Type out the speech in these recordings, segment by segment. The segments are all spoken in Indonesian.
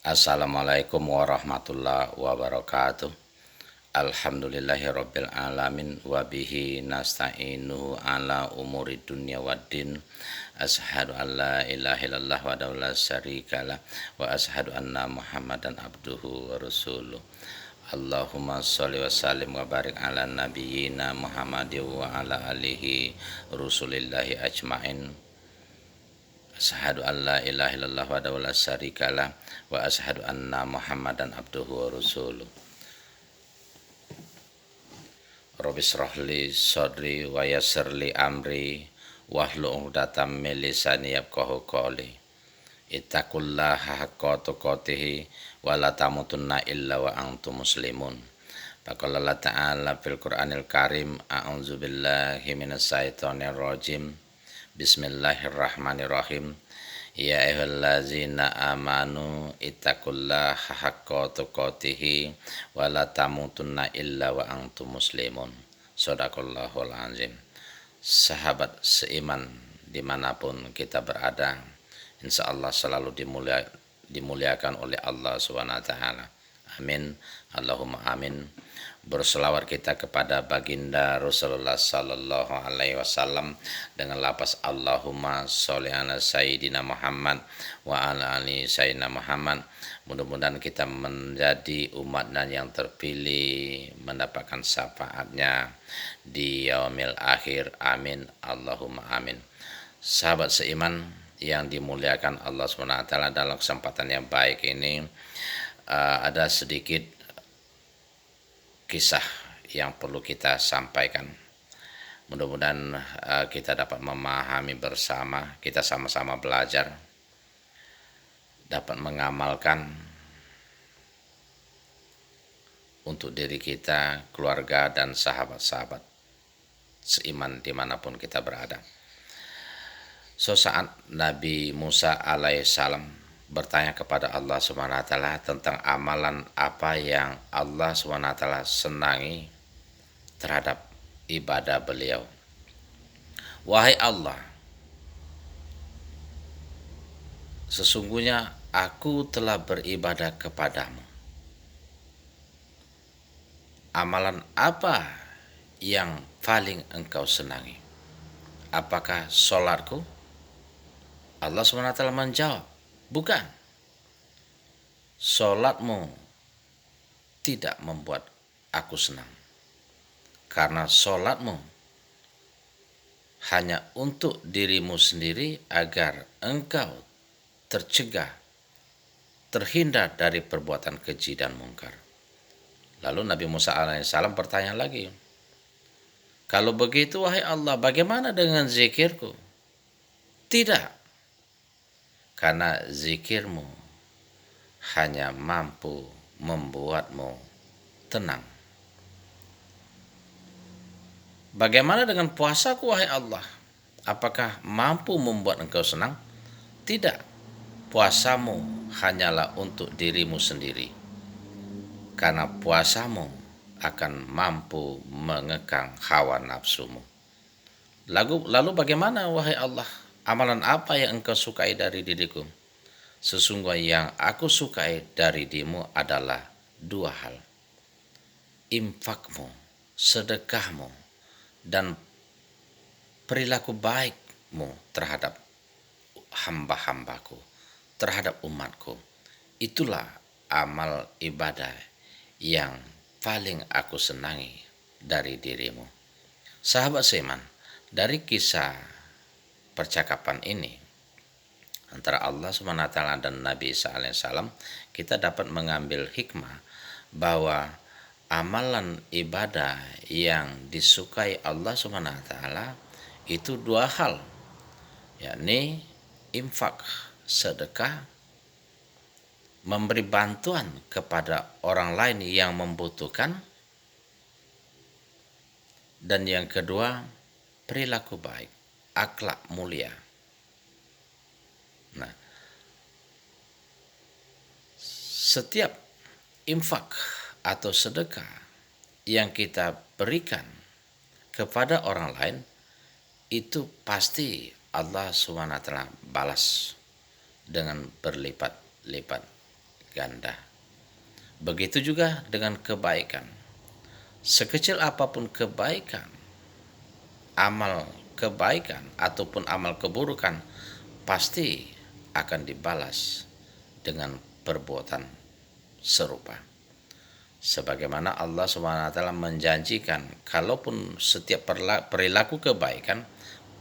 Assalamualaikum warahmatullahi wabarakatuh. Alhamdulillahirabbil alamin wa bihi nasta'inu ala umuri dunya waddin. Asyhadu an la ilaha illallah wa la syarikalah wa asyhadu anna Muhammadan abduhu wa rasuluh. Allahumma sholli wa sallim wa barik ala nabiyyina Muhammadin wa ala alihi rusulillahi ajmain. Asyhadu an la ilaha illallah wa la syarikalah wa asyhadu anna Muhammadan abduhu wa rasuluh. Rabbi shrah li sadri wa yassir li amri wahlul 'uqdatam min lisani yafqahu qawli. Ittaqullaha haqqa tuqatih wa la tamutunna illa wa antum muslimun. Faqala Allah ta'ala fil Qur'anil Karim, a'udzu billahi minasy syaithanir rajim. Bismillahirrahmanirrahim. Ya ayyuhallazina amanu ittaqullaha haqqa tuqatih wa la tamutunna illa wa antum muslimun. Shadaqallahul azim. Sahabat seiman dimanapun kita berada, insyaallah selalu dimuliakan oleh Allah SWT. Amin. Allahumma amin. Berselawat kita kepada baginda Rasulullah sallallahu alaihi wasallam dengan lapas Allahumma sholli ala sayyidina Muhammad wa ala ali sayyidina Muhammad. Mudah-mudahan kita menjadi umatnya yang terpilih, mendapatkan syafaatnya di yaumil akhir. Amin. Allahumma amin. Sahabat seiman yang dimuliakan Allah SWT, dalam kesempatan yang baik ini ada sedikit kisah yang perlu kita sampaikan. Mudah-mudahan kita dapat memahami bersama, kita sama-sama belajar, dapat mengamalkan untuk diri kita, keluarga, dan sahabat-sahabat seiman dimanapun kita berada. Saat Nabi Musa alaihissalam bertanya kepada Allah SWT tentang amalan apa yang Allah SWT senangi terhadap ibadah beliau. Wahai Allah, sesungguhnya aku telah beribadah kepadamu. Amalan apa yang paling engkau senangi? Apakah sholatku? Allah SWT menjawab, bukan. Sholatmu tidak membuat aku senang, karena sholatmu hanya untuk dirimu sendiri agar engkau tercegah, terhindar dari perbuatan keji dan mungkar. Lalu Nabi Musa alaihissalam bertanya lagi, kalau begitu wahai Allah, bagaimana dengan zikirku? Tidak, karena zikirmu hanya mampu membuatmu tenang. Bagaimana dengan puasaku wahai Allah? Apakah mampu membuat engkau senang? Tidak, puasamu hanyalah untuk dirimu sendiri, karena puasamu akan mampu mengekang hawa nafsumu. Lalu bagaimana wahai Allah? Amalan apa yang engkau sukai dari diriku? Sesungguhnya yang aku sukai dari dirimu adalah dua hal. Infakmu, sedekahmu, dan perilaku baikmu terhadap hamba-hambaku, terhadap umatku. Itulah amal ibadah yang paling aku senangi dari dirimu. Sahabat seiman, dari kisah percakapan ini antara Allah SWT dan Nabi Isa alaihissalam, kita dapat mengambil hikmah bahwa amalan ibadah yang disukai Allah SWT itu dua hal, yakni infak, sedekah, memberi bantuan kepada orang lain yang membutuhkan, dan yang kedua perilaku baik, akhlak mulia. Nah, setiap infak atau sedekah yang kita berikan kepada orang lain itu pasti Allah SWT balas dengan berlipat-lipat ganda. Begitu juga dengan kebaikan. Sekecil apapun kebaikan, amal kebaikan ataupun amal keburukan pasti akan dibalas dengan perbuatan serupa. Sebagaimana Allah SWT menjanjikan, kalaupun setiap perilaku kebaikan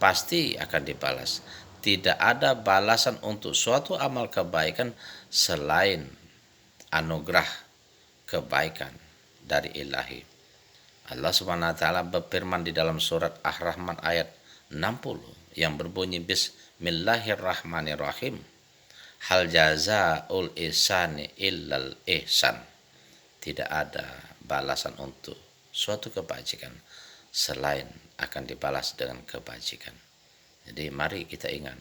pasti akan dibalas. Tidak ada balasan untuk suatu amal kebaikan selain anugerah kebaikan dari ilahi. Allah SWT berfirman di dalam surat Ar-Rahman ayat 60 yang berbunyi Bismillahirrahmanirrahim. Hal jazaul ihsani illal ihsan. Tidak ada balasan untuk suatu kebajikan selain akan dibalas dengan kebajikan. Jadi mari kita ingat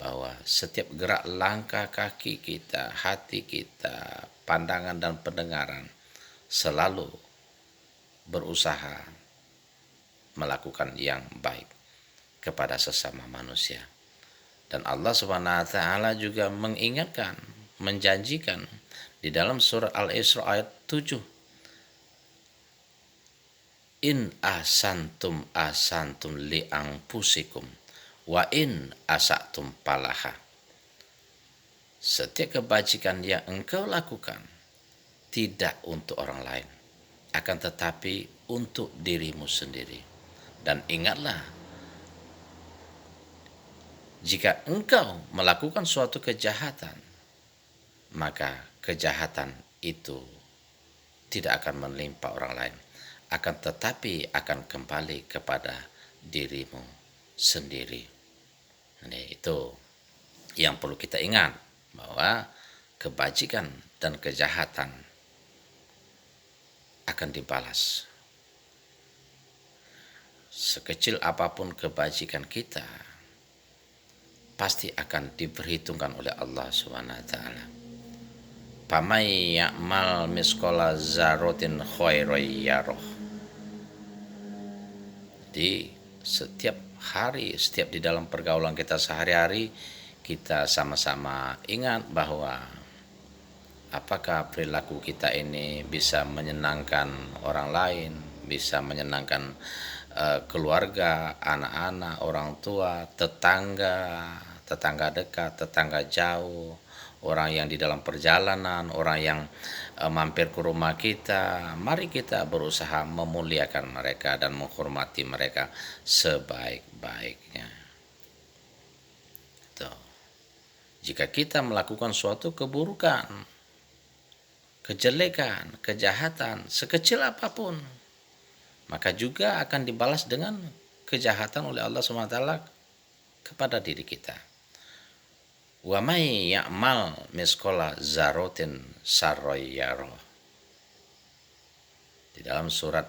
bahwa setiap gerak langkah kaki kita, hati kita, pandangan dan pendengaran selalu berusaha melakukan yang baik kepada sesama manusia. Dan Allah Subhanahu wa taala juga mengingatkan, menjanjikan di dalam surat Al-Isra ayat 7. In asantum li anfusikum wa in asatum palaha. Setiap kebajikan yang engkau lakukan tidak untuk orang lain, akan tetapi untuk dirimu sendiri. Dan ingatlah, jika engkau melakukan suatu kejahatan, maka kejahatan itu tidak akan menimpa orang lain, akan tetapi akan kembali kepada dirimu sendiri. Ini itu yang perlu kita ingat, bahwa kebajikan dan kejahatan akan dibalas. Sekecil apapun kebajikan kita pasti akan diperhitungkan oleh Allah Subhanahu wa taala. Pamay ya'mal misqala dzarratin khairan yarah. Jadi setiap hari, setiap di dalam pergaulan kita sehari-hari, kita sama-sama ingat bahwa apakah perilaku kita ini bisa menyenangkan orang lain, bisa menyenangkan keluarga, anak-anak, orang tua, tetangga dekat, tetangga jauh, orang yang di dalam perjalanan, orang yang mampir ke rumah kita. Mari kita berusaha memuliakan mereka dan menghormati mereka sebaik-baiknya. Tuh. Jika kita melakukan suatu keburukan, kejelekan, kejahatan, sekecil apapun, maka juga akan dibalas dengan kejahatan oleh Allah SWT kepada diri kita. Wa may ya'mal misqala dzarratin syarran yarah. Di dalam surat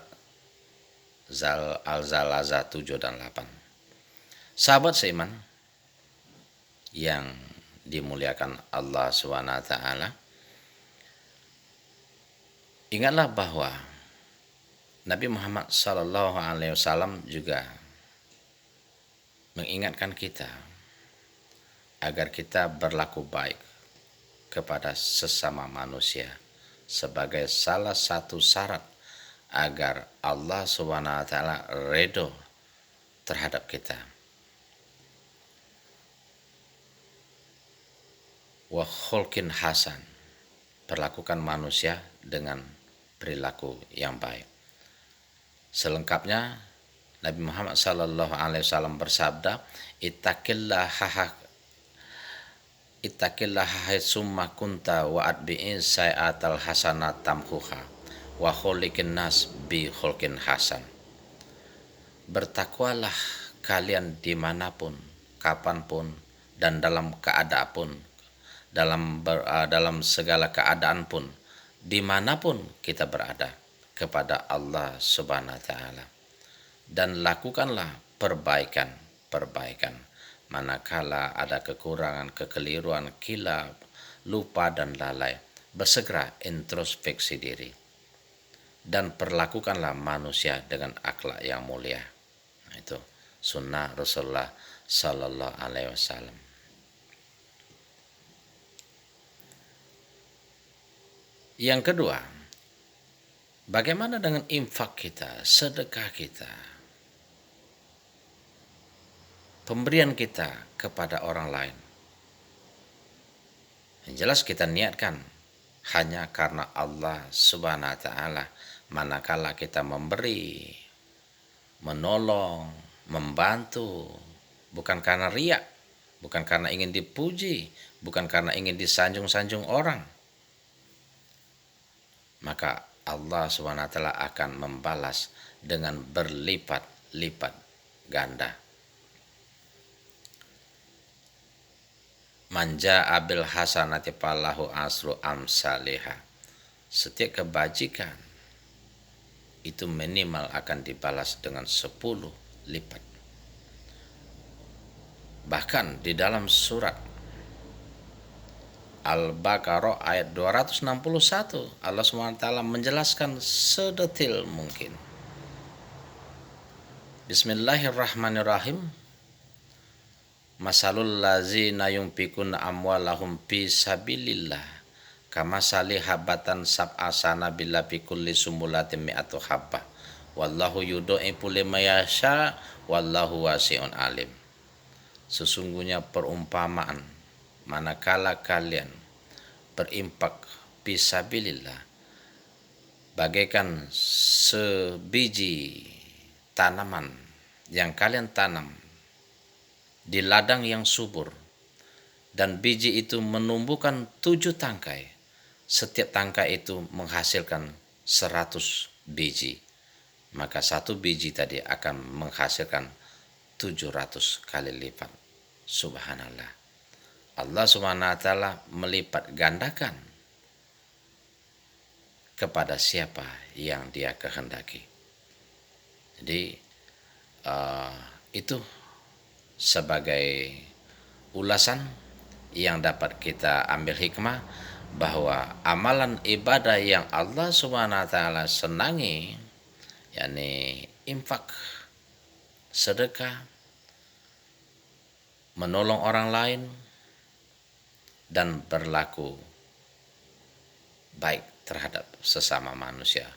Al-Zalzala 7 dan 8. Sahabat seiman yang dimuliakan Allah SWT, ingatlah bahwa Nabi Muhammad SAW juga mengingatkan kita agar kita berlaku baik kepada sesama manusia sebagai salah satu syarat agar Allah SWT ridho terhadap kita. Wa khulqin hasan, perlakukan manusia dengan perilaku yang baik. Selengkapnya Nabi Muhammad SAW bersabda, ittaqillaha haitsumma kunta wa atbi'is sayi'atal hasanat tamhuha wa khuliqin nas bi khulqin hasan. Bertakwalah kalian dimanapun, kapanpun, dan dalam keadaan pun, dalam segala keadaan pun, dimanapun kita berada, kepada Allah Subhanahu wa taala, dan lakukanlah perbaikan manakala ada kekurangan, kekeliruan, kilap, lupa dan lalai. Bersegera introspeksi diri dan perlakukanlah manusia dengan akhlak yang mulia. Nah, itu sunnah Rasulullah sallallahu alaihi wasallam. Yang kedua, bagaimana dengan infak kita, sedekah kita, pemberian kita kepada orang lain? Yang jelas kita niatkan hanya karena Allah Subhanahu wa taala. Manakala kita memberi, menolong, membantu, bukan karena riak, bukan karena ingin dipuji, bukan karena ingin disanjung-sanjung orang, maka Allah Subhanahu wa taala akan membalas dengan berlipat-lipat ganda. Manja abil hasanati falahu asru amsaliha. Setiap kebajikan itu minimal akan dibalas dengan 10 lipat. Bahkan di dalam surat Al-Baqarah ayat 261 Allah SWT menjelaskan sedetil mungkin. Bismillahirrahmanirrahim. Masalul lazina yunfikuna amwalahum fi sabilillah kamasali habatan sab'a sanabila fi kulli sumbulatin mi'atu habbah wallahu yudha'ifu liman yasha wallahu wasi'un alim. Sesungguhnya perumpamaan manakala kalian berimpak fi sabilillah bagaikan sebiji tanaman yang kalian tanam di ladang yang subur, dan biji itu menumbuhkan 7 tangkai. Setiap tangkai itu menghasilkan 100 biji. Maka 1 biji tadi akan menghasilkan 700 kali lipat. Subhanallah. Allah Subhanahu wa taala melipat gandakan kepada siapa yang Dia kehendaki. Jadi itu sebagai ulasan yang dapat kita ambil hikmah bahwa amalan ibadah yang Allah Subhanahu wa taala senangi, yakni infak, sedekah, menolong orang lain, dan berlaku baik terhadap sesama manusia.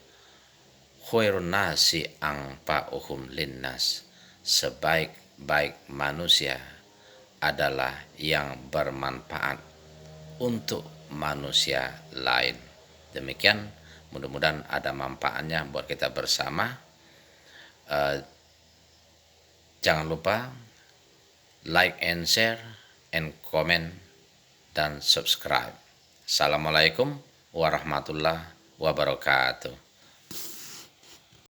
Khairun nasi anfa'uhum linnas. Sebaik-baik manusia adalah yang bermanfaat untuk manusia lain. Demikian, mudah-mudahan ada manfaatnya buat kita bersama. Jangan lupa like and share and comment dan subscribe. Assalamualaikum warahmatullahi wabarakatuh.